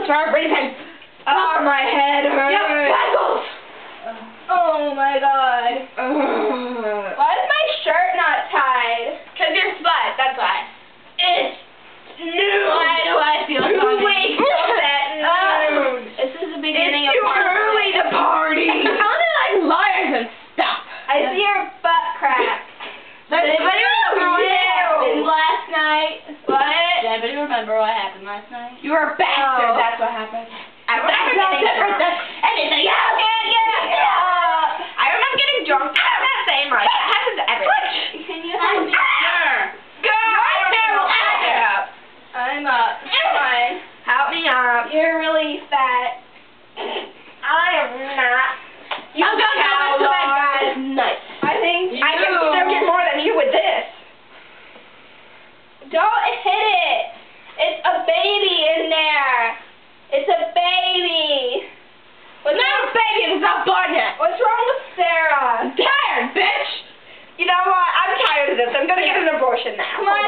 for a reason. Oh, my head hurts. You have freckles. Oh my god. Why is my shirt not tied? Because you're slut, that's why. It's noon. Why do I feel so Wake up at noon. This is the beginning It's of too early to party. How do like liars and stuff? I see your butt crack. Does anybody remember what happened last night? What? Does anybody remember what happened last night? You were a bastard, Oh. that's what happened. I That's remember not getting different drunk. than anything else. I remember getting drunk. I'm not saying much. That happens to everyone. Can you help me? Sure. Girl, You're terrible. I'm up. Fine. Help me up. You're really fat. I am not. You I'm gonna go back to bed, guys. Nice. I think I can still get more than you with this. Don't hit it. It's a baby in there. It's a baby. It's not a baby, it's not born yet. What's wrong with Sarah? I'm tired, bitch. You know what? I'm tired of this. I'm gonna get an abortion now. Come on,